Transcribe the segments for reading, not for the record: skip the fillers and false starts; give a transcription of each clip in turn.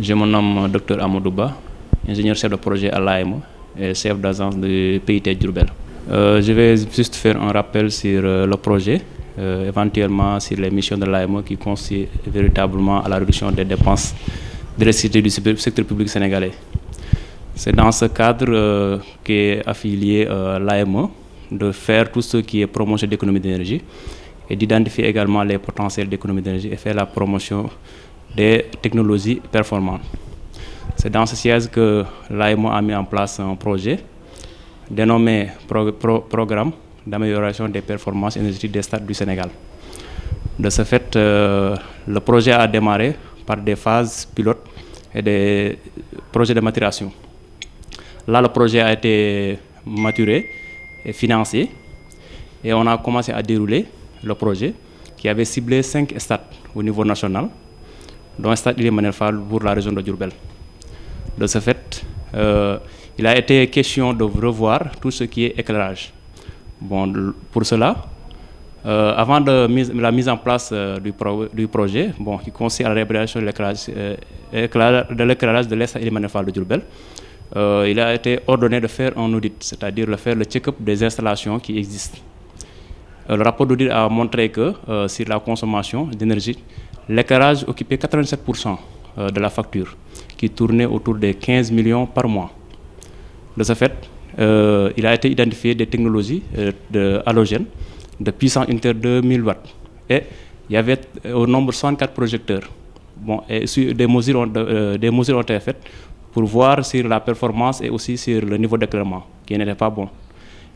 Je me nomme Dr Amadouba, ingénieur chef de projet à l'AME et chef d'agence de PIT Diourbel. Je vais juste faire un rappel sur le projet, éventuellement sur les missions de l'AME qui consistent véritablement à la réduction des dépenses d'électricité du secteur public sénégalais. C'est dans ce cadre qu'est affilié l'AME de faire tout ce qui est promotion d'économie d'énergie et d'identifier également les potentiels d'économie d'énergie et faire la promotion des technologies performantes. C'est dans ce siège que l'AME a mis en place un projet dénommé Programme d'amélioration des performances énergétiques des stades du Sénégal. De ce fait, le projet a démarré par des phases pilotes et des projets de maturation. Là, le projet a été maturé et financé et on a commencé à dérouler le projet qui avait ciblé 5 stades au niveau national, dont un stade Ely Manel Fall pour la région de Diourbel. De ce fait, il a été question de revoir tout ce qui est éclairage. Bon, pour cela, avant la mise en place du projet, qui consiste à la réhabilitation de l'éclairage de l'estade Ely Manel Fall de Diourbel, il a été ordonné de faire un audit, c'est-à-dire de faire le check-up des installations qui existent. Le rapport d'audit a montré que sur la consommation d'énergie, l'éclairage occupait 87% de la facture, qui tournait autour de 15 millions par mois. De ce fait, il a été identifié des technologies halogènes de puissance unitaire de 1000 watts. Et il y avait au nombre 64 projecteurs. Bon, et des mesures ont été faites pour voir sur la performance et aussi sur le niveau d'éclairement, qui n'était pas bon.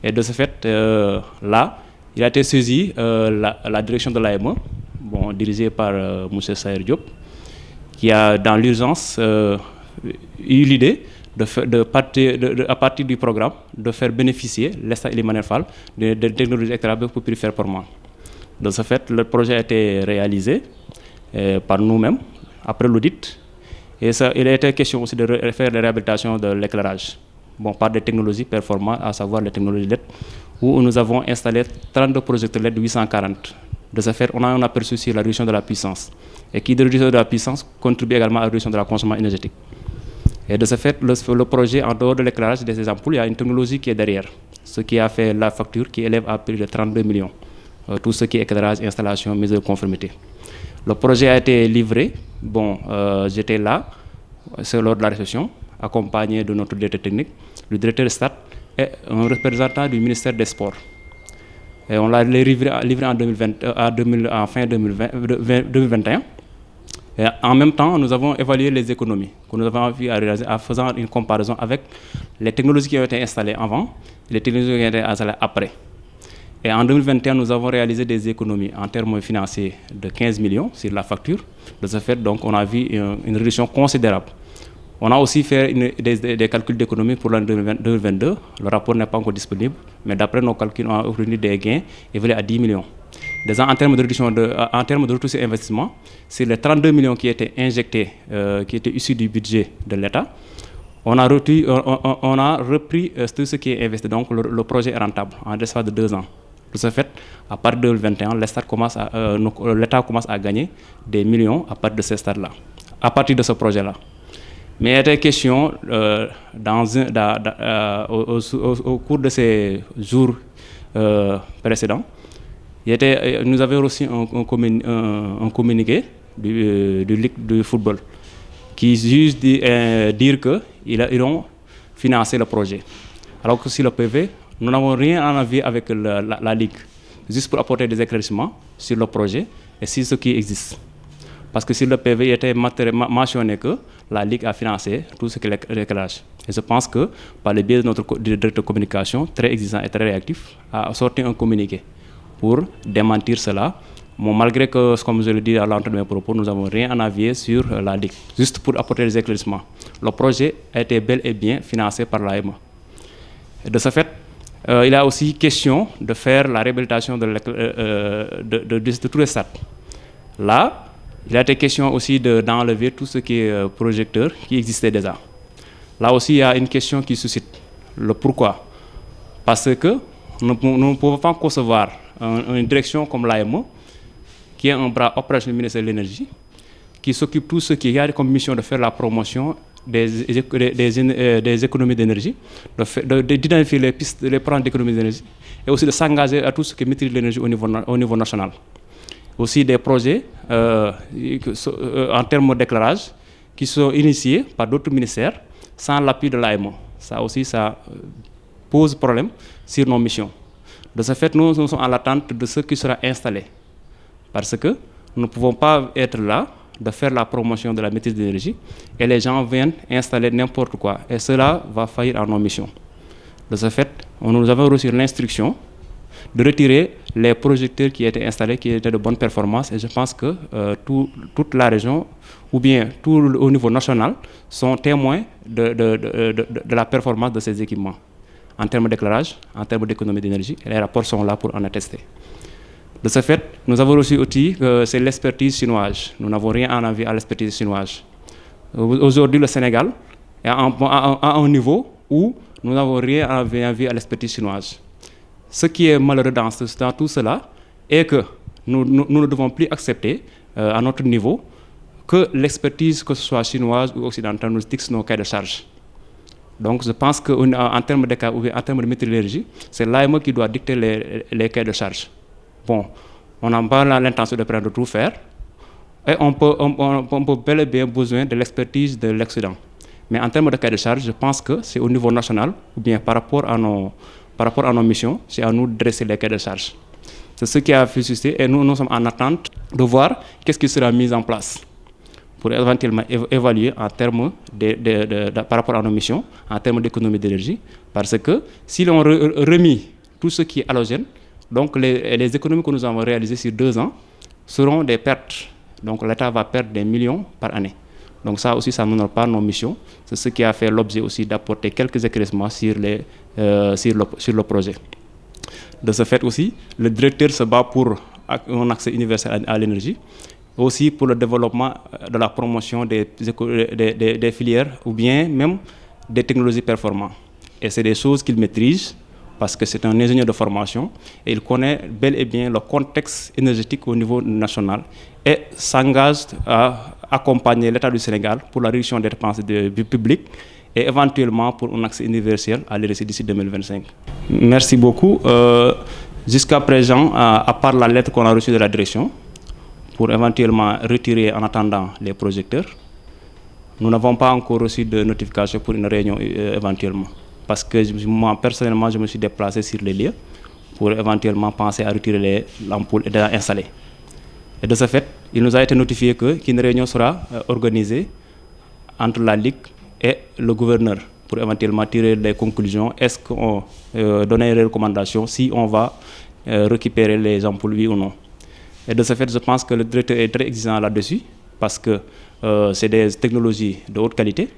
Et de ce fait, là, il a été saisi la direction de l'AME, dirigée par M. Saher Diop, qui a, dans l'urgence, eu l'idée, à partir du programme, de faire bénéficier l'estade Ely Manel Fall de technologies éclairables pour plus performantes. De ce fait, le projet a été réalisé par nous-mêmes, après l'audit. Et il a été question aussi de faire la réhabilitation de l'éclairage par des technologies performantes, à savoir les technologies LED, où nous avons installé 32 projecteurs LED 840. De ce fait, on a un aperçu sur la réduction de la puissance. Et qui de réduction de la puissance contribue également à la réduction de la consommation énergétique. Et de ce fait, le projet, en dehors de l'éclairage de ces ampoules, il y a une technologie qui est derrière, ce qui a fait la facture qui élève à plus de 32 millions. Tout ce qui est éclairage, installation, mise de conformité. Le projet a été livré. J'étais là, c'est lors de la réception, accompagné de notre directeur technique, le directeur de stade et un représentant du ministère des Sports. Et on l'a livré en fin 2021. Et en même temps, nous avons évalué les économies que nous avons vu à réaliser en faisant une comparaison avec les technologies qui ont été installées avant et les technologies qui ont été installées après. Et en 2021, nous avons réalisé des économies en termes financiers de 15 millions sur la facture. De ce fait, donc, on a vu une réduction considérable. On a aussi fait des calculs d'économie pour l'année 2022. Le rapport n'est pas encore disponible, mais d'après nos calculs, on a obtenu des gains évalués à 10 millions. Déjà, en termes de réduction en termes de retour sur investissement, c'est les 32 millions qui étaient injectés, qui étaient issus du budget de l'État. On a repris tout ce qui est investi. Donc, le projet est rentable en l'espace de 2 ans. De ce fait, à partir de 2021, l'État commence à gagner des millions à partir de ces stades-là, à partir de ce projet-là. Mais il était question, au cours de ces jours précédents, nous avons reçu un communiqué du Ligue de football qui juge dire qu'ils iront financer le projet. Alors que sur le PV, nous n'avons rien en avis avec la Ligue, juste pour apporter des éclaircissements sur le projet et sur ce qui existe. Parce que sur le PV, il était mentionné que la Ligue a financé tout ce qui est l'éclairage. Et je pense que, par le biais de notre directeur de communication, très exigeant et très réactif, a sorti un communiqué pour démentir cela. Malgré que, comme je le dis à l'entrée de mes propos, nous n'avons rien en avis sur la Ligue, juste pour apporter des éclaircissements. Le projet a été bel et bien financé par l'AME. De ce fait, il a aussi question de faire la réhabilitation de tous les stades. Là, il a été question aussi d'enlever tout ce qui est projecteur qui existait déjà. Là aussi, il y a une question qui suscite le pourquoi. Parce que nous ne pouvons pas concevoir une direction comme l'AME, qui est un bras opérationnel du ministère de l'Énergie, qui s'occupe tout ce qui a comme mission de faire la promotion des économies d'énergie, d'identifier les pistes, les plans d'économie d'énergie, et aussi de s'engager à tout ce qui maîtrise l'énergie au niveau national. Aussi des projets en termes de déclarage qui sont initiés par d'autres ministères sans l'appui de l'AMO. Ça aussi, ça pose problème sur nos missions. De ce fait, nous sommes en l'attente de ce qui sera installé. Parce que nous ne pouvons pas être là de faire la promotion de la maîtrise de l'énergie et les gens viennent installer n'importe quoi. Et cela va faillir à nos missions. De ce fait, nous avons reçu l'instruction de retirer les projecteurs qui étaient installés, qui étaient de bonne performance. Et je pense que toute la région, ou bien tout au niveau national, sont témoins de la performance de ces équipements. En termes d'éclairage, en termes d'économie d'énergie, les rapports sont là pour en attester. De ce fait, nous avons reçu aussi que c'est l'expertise chinoise. Nous n'avons rien à envier à l'expertise chinoise. Aujourd'hui, le Sénégal est à un niveau où nous n'avons rien à envier à l'expertise chinoise. Ce qui est malheureux dans tout cela est que nous ne devons plus accepter à notre niveau que l'expertise, que ce soit chinoise ou occidentale, nous dicte nos cahiers de charge. Donc je pense qu'en termes de maîtrise de l'énergie, c'est l'AME qui doit dicter les cahiers de charge. Bon, on n'a pas l'intention de prendre tout faire et on peut bel et bien besoin de l'expertise de l'Occident. Mais en termes de cahier de charge, je pense que c'est au niveau national ou bien par rapport à nos missions, c'est à nous de dresser les cahiers de charge. C'est ce qui a fait susciter et nous sommes en attente de voir qu'est-ce qui sera mis en place pour éventuellement évaluer en termes par rapport à nos missions, en termes d'économie d'énergie, parce que si l'on remet tout ce qui est halogène, donc les économies que nous avons réalisées sur 2 ans seront des pertes. Donc l'État va perdre des millions par année. Donc ça aussi, ça n'honore pas nos missions. C'est ce qui a fait l'objet aussi d'apporter quelques éclaircissements sur le projet. De ce fait aussi, le directeur se bat pour un accès universel à l'énergie, aussi pour le développement de la promotion des filières ou bien même des technologies performantes. Et c'est des choses qu'il maîtrise parce que c'est un ingénieur de formation et il connaît bel et bien le contexte énergétique au niveau national et s'engage à accompagner l'État du Sénégal pour la réduction des dépenses publiques et éventuellement pour un accès universel à l'énergie d'ici 2025. Merci beaucoup. Jusqu'à présent, à part la lettre qu'on a reçue de la direction, pour éventuellement retirer en attendant les projecteurs, nous n'avons pas encore reçu de notification pour une réunion éventuellement. Parce que moi, personnellement, je me suis déplacé sur les lieux pour éventuellement penser à retirer les ampoules et de les installer. Et de ce fait, il nous a été notifié qu'une réunion sera organisée entre la Ligue et le gouverneur pour éventuellement tirer les conclusions. Est-ce qu'on donne des recommandations si on va récupérer les ampoules, oui ou non. Et de ce fait, je pense que le directeur est très exigeant là-dessus parce que c'est des technologies de haute qualité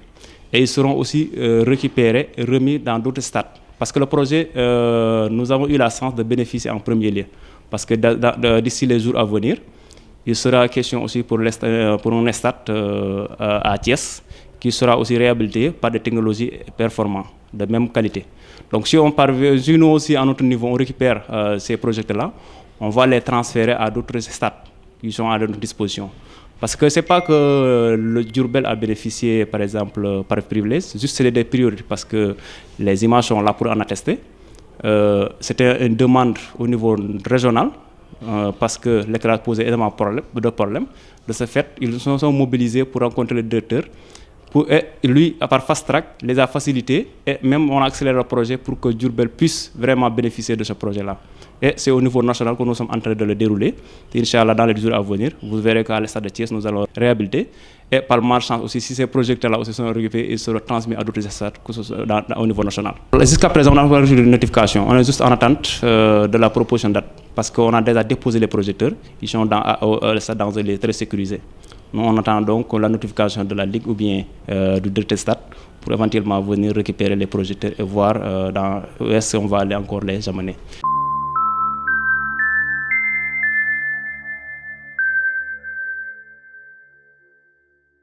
et ils seront aussi récupérés et remis dans d'autres stades. Parce que le projet, nous avons eu la chance de bénéficier en premier lieu. Parce que d'ici les jours à venir, il sera question aussi pour un stade à Thiès qui sera aussi réhabilité par des technologies performantes, de même qualité. Donc si on parvient, si nous aussi à notre niveau, on récupère ces projets-là, on va les transférer à d'autres stades qui sont à notre disposition. Parce que ce n'est pas que le Diourbel a bénéficié, par exemple, par privilège, juste c'est des priorités parce que les images sont là pour en attester. C'était une demande au niveau régional parce que l'éclairage posait énormément de problèmes. De ce fait, ils se sont mobilisés pour rencontrer le directeur. Et lui, par fast track, les a facilités et même on a accéléré le projet pour que Diourbel puisse vraiment bénéficier de ce projet-là. Et c'est au niveau national que nous sommes en train de le dérouler. Inch'Allah, dans les jours à venir, vous verrez qu'à l'Estade de Thiès, nous allons réhabiliter. Et par malchance aussi, si ces projets-là aussi sont récupérés, ils seront transmis à d'autres stades au niveau national. Jusqu'à présent, on n'a pas reçu de notification. On est juste en attente de la proposition date. Parce qu'on a déjà déposé les projecteurs. Ils sont dans les très sécurisés. Nous, on attend donc la notification de la Ligue ou bien du directeur stade pour éventuellement venir récupérer les projecteurs et voir où est-ce qu'on va aller encore les amener.